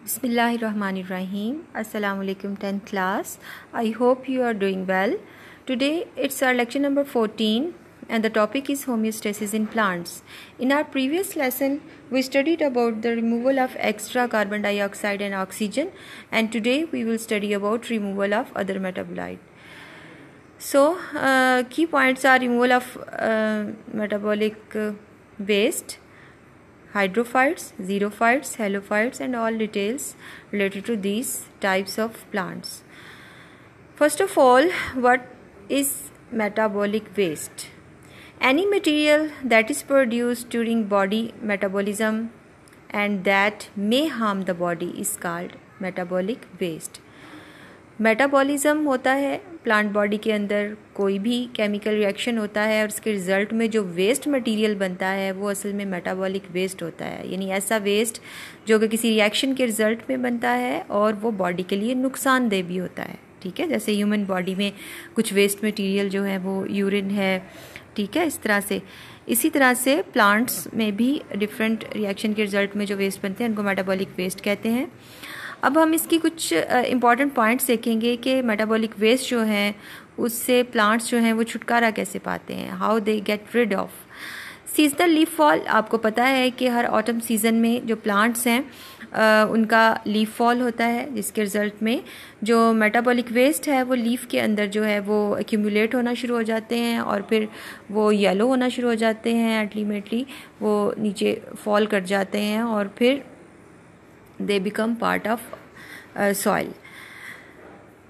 Bismillahirrahmanirrahim. Assalamu alaikum 10th class. I hope you are doing well. Today it's our lecture number 14 and the topic is homeostasis in plants. In our previous lesson we studied about the removal of extra carbon dioxide and oxygen, and today we will study about removal of other metabolite. So key points are removal of metabolic waste, hydrophytes, xerophytes, halophytes and all details related to these types of plants. First of all, what is metabolic waste? Any material that is produced during body metabolism and that may harm the body is called metabolic waste. Metabolism होता है plant body के अंदर, कोई भी chemical reaction होता है और उसके रिज़ल्ट में जो वेस्ट मटेरियल बनता है वो असल में मेटाबॉलिक वेस्ट होता है, यानी ऐसा वेस्ट जो कि किसी रिएक्शन के रिज़ल्ट में बनता है और वो बॉडी के लिए नुकसानदेह भी होता है। ठीक है, जैसे ह्यूमन बॉडी में कुछ वेस्ट मटेरियल जो है वो यूरिन है, ठीक है, इस तरह से। इसी तरह से प्लांट्स में भी डिफरेंट रिएक्शन के रिज़ल्ट में जो वेस्ट बनते हैं उनको मेटाबॉलिक वेस्ट कहते हैं। अब हम इसकी कुछ इम्पॉर्टेंट पॉइंट्स देखेंगे कि मेटाबॉलिक वेस्ट जो है उससे प्लांट्स जो हैं वो छुटकारा कैसे पाते हैं, how they get rid of. Seasonal leaf fall, आपको पता है कि हर ऑटम सीज़न में जो प्लांट्स हैं उनका लीफ फॉल होता है, जिसके रिज़ल्ट में जो मेटाबॉलिक वेस्ट है वो लीफ के अंदर जो है वो एक्यूमुलेट होना शुरू हो जाते हैं और फिर वो येलो होना शुरू हो जाते हैं, अल्टीमेटली वो नीचे फॉल कर जाते हैं और फिर they become part of soil.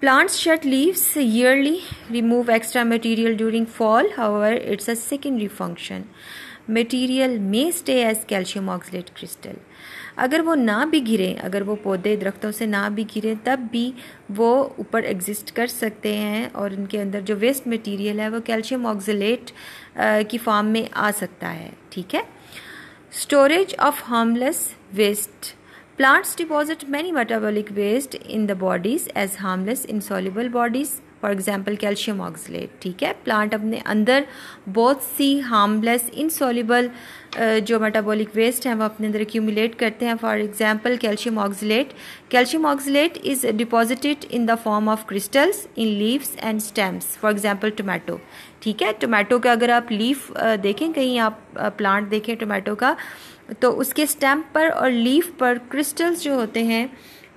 Plants shed leaves yearly, remove extra material during fall. However, it's a secondary function. Material may stay as calcium oxalate crystal. अगर वो ना भी गिरे, अगर वो पौधे दरख्तों से ना भी गिरे तब भी वो ऊपर एग्जिस्ट कर सकते हैं और उनके अंदर जो वेस्ट मटेरियल है वो कैल्शियम ऑक्सलेट की फॉर्म में आ सकता है। ठीक है, storage of harmless waste. Plants deposit many metabolic waste in the bodies as harmless insoluble bodies. For example calcium oxalate. ठीक है, प्लांट अपने अंदर बहुत सी हार्मलेस इनसॉल्युबल जो मेटाबॉलिक वेस्ट हैं वो अपने अंदर एक्यूमुलेट करते हैं। For example calcium oxalate. Calcium oxalate is deposited in the form of crystals in leaves and stems. For example tomato. ठीक है, टोमेटो का अगर आप लीफ देखें, कहीं आप प्लांट देखें टोमेटो का, तो उसके स्टेम पर और लीफ पर क्रिस्टल्स जो होते हैं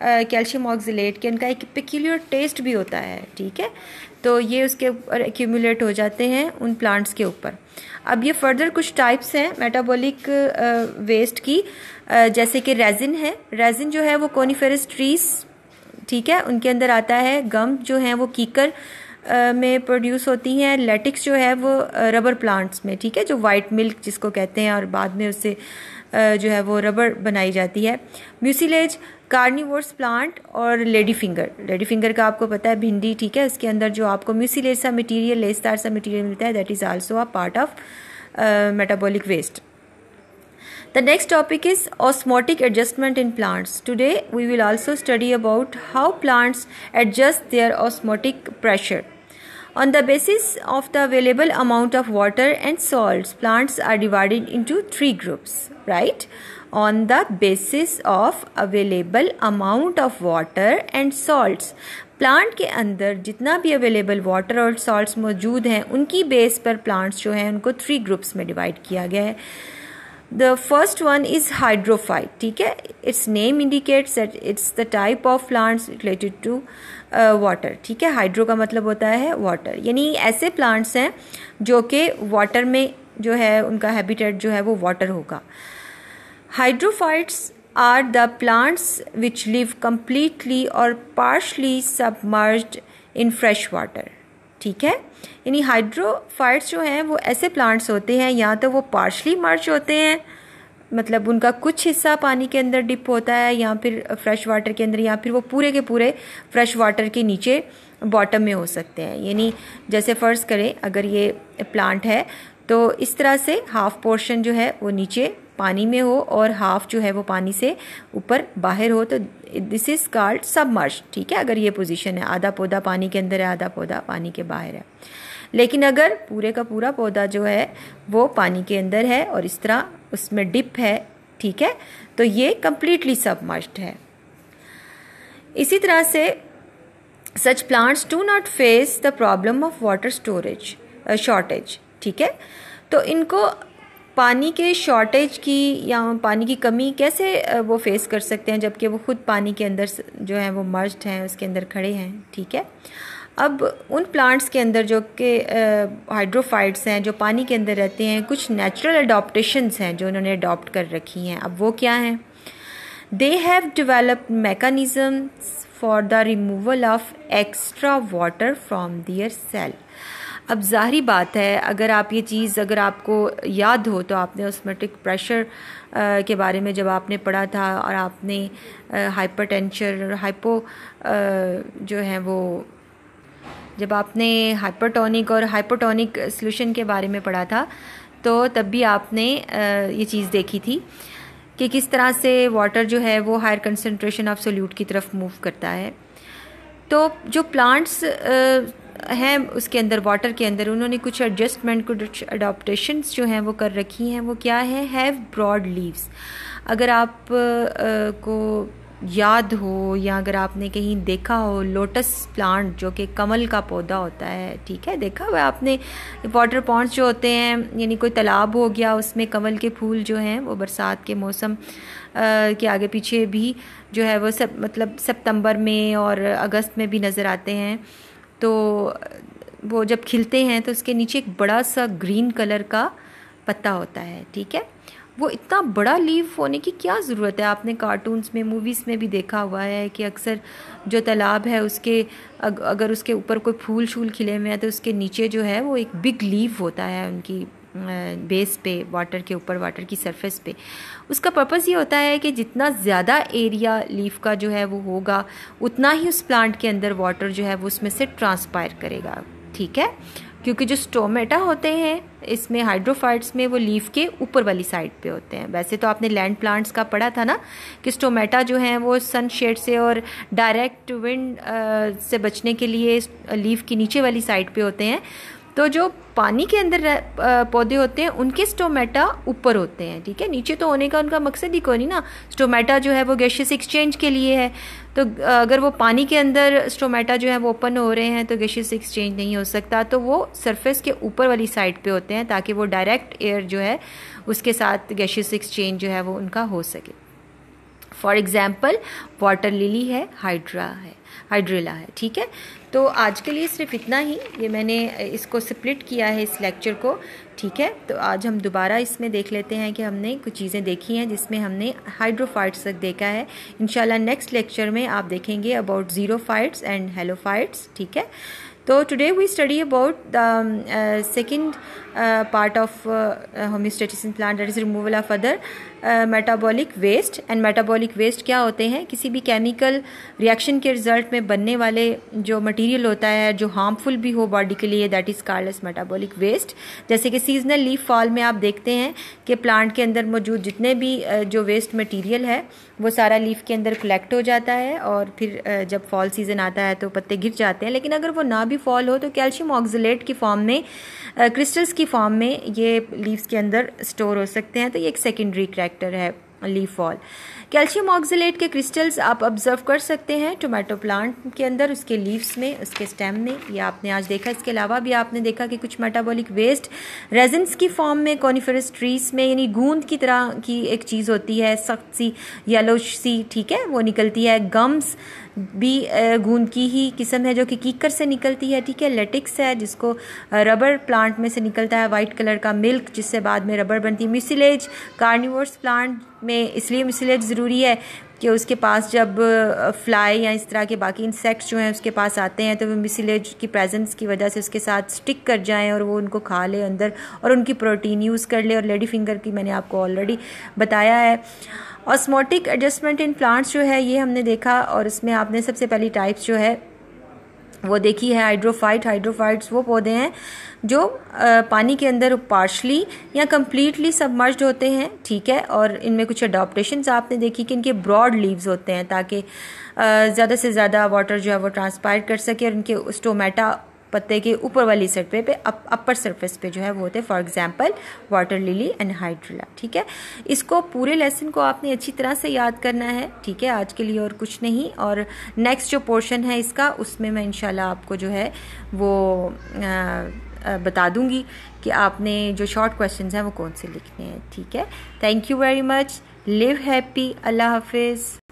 कैल्शियम ऑक्सलेट के, उनका एक पेक्यूलियर टेस्ट भी होता है। ठीक है, तो ये उसके ऊपर एक्यूमुलेट हो जाते हैं उन प्लांट्स के ऊपर। अब ये फर्दर कुछ टाइप्स हैं मेटाबॉलिक वेस्ट की, जैसे कि रेजिन है। रेजिन जो है वो कोनिफेरस ट्रीज, ठीक है, उनके अंदर आता है। गम जो है वो कीकर में प्रोड्यूस होती हैं। लेटिक्स जो है वो रबर प्लांट्स में, ठीक है, जो वाइट मिल्क जिसको कहते हैं और बाद में उससे जो है वो रबर बनाई जाती है। म्यूसिलेज कार्निवोर्स प्लांट और लेडी फिंगर। लेडी फिंगर का आपको पता है भिंडी, ठीक है, इसके अंदर जो आपको म्यूसिलेज सा मटीरियल, लेसदार सा मटीरियल मिलता है, that is also a part of metabolic waste. The next topic is osmotic adjustment in plants. Today we will also study about how plants adjust their osmotic pressure. On the basis of the available amount of water and salts, plants are divided into three groups, right? On the basis of available amount of water and salts, plant के अंदर जितना भी available water और salts मौजूद हैं उनकी base पर plants जो हैं उनको थ्री ग्रुप्स में डिवाइड किया गया है. The first one is hydrophyte. ठीक है, its name indicates that it's the type of plants related to water. ठीक है, हाइड्रो का मतलब होता है वाटर, यानी ऐसे प्लांट्स हैं जो कि वाटर में जो है उनका हैबिटेट जो है वो वाटर होगा. Hydrophytes are the plants which live completely or partially submerged in fresh water. ठीक है, यानी हाइड्रोफाइट्स जो हैं वो ऐसे प्लांट्स होते हैं, या तो वो पार्शली मर्ज होते हैं, मतलब उनका कुछ हिस्सा पानी के अंदर डिप होता है, या फिर फ्रेश वाटर के अंदर, या फिर वो पूरे के पूरे फ्रेश वाटर के नीचे बॉटम में हो सकते हैं. यानी जैसे फ़र्ज़ करें अगर ये प्लांट है तो इस तरह से हाफ पोर्शन जो है वो नीचे पानी में हो और हाफ जो है वो पानी से ऊपर बाहर हो, तो दिस इज कॉल्ड सबमर्ज. ठीक है, अगर ये पोजीशन है, आधा पौधा पानी के अंदर है, आधा पौधा पानी के बाहर है. लेकिन अगर पूरे का पूरा पौधा जो है वो पानी के अंदर है और इस तरह उसमें डिप है, ठीक है, तो ये कम्प्लीटली सबमर्ज्ड है. इसी तरह से सच plants do not face the problem of water storage shortage, ठीक है। तो इनको पानी के शॉर्टेज की या पानी की कमी कैसे वो फेस कर सकते हैं, जबकि वो खुद पानी के अंदर जो है वो मर्ज्ड हैं, उसके अंदर खड़े हैं, ठीक है। अब उन प्लांट्स के अंदर जो कि हाइड्रोफाइट्स हैं, जो पानी के अंदर रहते हैं, कुछ नेचुरल अडॉप्टेशंस हैं जो उन्होंने अडॉप्ट कर रखी हैं। अब वो क्या हैं? They have developed mechanisms for the removal of extra water from their cell. अब जाहिर बात है, अगर आप ये चीज़ अगर आपको याद हो तो आपने ऑस्मोटिक प्रेशर के बारे में जब आपने पढ़ा था और आपने हाइपरटेंशन और हाइपो जो है वो जब आपने हाइपरटोनिक और हाइपोटोनिक सॉल्यूशन के बारे में पढ़ा था तो तब भी आपने ये चीज़ देखी थी कि किस तरह से वाटर जो है वो हायर कंसंट्रेशन ऑफ सोल्यूट की तरफ मूव करता है। तो जो प्लांट्स हैं उसके अंदर वाटर के अंदर उन्होंने कुछ एडजस्टमेंट कुछ अडॉप्टेशंस जो हैं वो कर रखी हैं। वो क्या है? Have broad leaves. अगर आप को याद हो या अगर आपने कहीं देखा हो लोटस प्लांट जो कि कमल का पौधा होता है, ठीक है, देखा हुआ आपने वाटर पॉन्ड्स जो होते हैं, यानी कोई तालाब हो गया उसमें कमल के फूल जो हैं वो बरसात के मौसम के आगे पीछे भी जो है वो सब मतलब सितंबर में और अगस्त में भी नज़र आते हैं। तो वो जब खिलते हैं तो उसके नीचे एक बड़ा सा ग्रीन कलर का पत्ता होता है, ठीक है। वो इतना बड़ा लीव होने की क्या ज़रूरत है? आपने कार्टून्स में मूवीज़ में भी देखा हुआ है कि अक्सर जो तालाब है उसके अगर उसके ऊपर कोई फूल शूल खिले हुए हैं तो उसके नीचे जो है वो एक बिग लीव होता है उनकी बेस पे, वाटर के ऊपर, वाटर की सरफेस पे। उसका पर्पस ये होता है कि जितना ज़्यादा एरिया लीफ का जो है वो होगा उतना ही उस प्लांट के अंदर वाटर जो है वो उसमें से ट्रांसपायर करेगा, ठीक है। क्योंकि जो स्टोमेटा होते हैं इसमें हाइड्रोफाइट्स में वो लीफ के ऊपर वाली साइड पे होते हैं। वैसे तो आपने लैंड प्लांट्स का पढ़ा था ना कि स्टोमेटा जो हैं वो सन शेड से और डायरेक्ट विंड से बचने के लिए लीफ की नीचे वाली साइड पे होते हैं। तो जो पानी के अंदर पौधे होते हैं उनके स्टोमेटा ऊपर होते हैं, ठीक है। नीचे तो होने का उनका मकसद ही कोई नहीं ना। स्टोमेटा जो है वो गैशियस एक्सचेंज के लिए है। तो अगर वो पानी के अंदर स्टोमेटा जो है वो ओपन हो रहे हैं तो गैशियस एक्सचेंज नहीं हो सकता। तो वो सरफेस के ऊपर वाली साइड पे होते हैं ताकि वो डायरेक्ट एयर जो है उसके साथ गैशियस एक्सचेंज जो है वो उनका हो सके। फॉर एग्जाम्पल वाटर लिली है, हाइड्रेला है, ठीक है। तो आज के लिए सिर्फ इतना ही, ये मैंने इसको स्प्लिट किया है इस लेक्चर को, ठीक है। तो आज हम दोबारा इसमें देख लेते हैं कि हमने कुछ चीज़ें देखी हैं जिसमें हमने हाइड्रोफाइट्स तक देखा है। इंशाल्लाह नेक्स्ट लेक्चर में आप देखेंगे अबाउट ज़ीरोफाइट्स एंड हेलोफाइट्स, ठीक है। तो today we study about the second part of homeostasis in plant, that is removal of other metabolic waste। and metabolic waste क्या होते हैं? किसी भी केमिकल रिएक्शन के रिजल्ट में बनने वाले जो मटेरियल होता है जो हार्मफुल भी हो बॉडी के लिए, that is called as metabolic waste. जैसे कि सीजनल लीफ फॉल में आप देखते हैं कि प्लांट के अंदर मौजूद जितने भी जो वेस्ट मटीरियल है वो सारा लीफ के अंदर कलेक्ट हो जाता है और फिर जब फॉल सीज़न आता है तो पत्ते गिर जाते हैं। लेकिन अगर वो ना भी फॉल हो तो कैल्शियम ऑक्सलेट की फॉर्म में, क्रिस्टल्स की फॉर्म में ये लीव्स के अंदर स्टोर हो सकते हैं। तो ये एक सेकेंडरी करैक्टर है लीफ फॉल। कैल्शियम ऑक्सलेट के क्रिस्टल्स आप ऑब्जर्व कर सकते हैं टोमेटो प्लांट के अंदर, उसके लीव्स में, उसके स्टेम में, ये आपने आज देखा। इसके अलावा भी आपने देखा कि कुछ मेटाबॉलिक वेस्ट रेजिन्स की फॉर्म में कॉनिफरस ट्रीज में, यानी गूंद की तरह की एक चीज़ होती है, सख्त सी येलो सी, ठीक है, वो निकलती है। गम्स भी गूंद की ही किस्म है जो कि कीकर से निकलती है, ठीक है। लेटिक्स है जिसको रबर प्लांट में से निकलता है, वाइट कलर का मिल्क जिससे बाद में रबर बनती है। म्यूसिलेज कार्निवोरस प्लांट में इसलिए म्यूसिलेज ज़रूरी है कि उसके पास जब फ्लाई या इस तरह के बाकी इंसेक्ट्स जो हैं उसके पास आते हैं तो वो म्यूसिलेज की प्रेजेंस की वजह से उसके साथ स्टिक कर जाएं और वो उनको खा ले अंदर और उनकी प्रोटीन यूज़ कर ले। और लेडी फिंगर की मैंने आपको ऑलरेडी बताया है। ऑस्मोटिक एडजस्टमेंट इन प्लांट्स जो है ये हमने देखा और इसमें आपने सबसे पहली टाइप्स जो है वो देखी है हाइड्रोफाइट्स वो पौधे हैं जो पानी के अंदर पार्शली या कम्प्लीटली सबमर्ज्ड होते हैं, ठीक है। और इनमें कुछ अडॉप्टेशंस आपने देखी कि इनके ब्रॉड लीव्स होते हैं ताकि ज़्यादा से ज़्यादा वाटर जो है वो ट्रांसपायर कर सके और इनके स्टोमेटा पत्ते के ऊपर वाली साइड पे अपर सरफेस पे जो है वो होते हैं, for example water lily and hydrilla. ठीक है, इसको पूरे लेसन को आपने अच्छी तरह से याद करना है। ठीक है, आज के लिए और कुछ नहीं, और नेक्स्ट जो पोर्शन है इसका उसमें मैं इंशाल्लाह आपको जो है वो बता दूंगी कि आपने जो शॉर्ट क्वेश्चंस हैं वो कौन से लिखने हैं। ठीक है, thank you very much, live happy, Allah हाफिज़।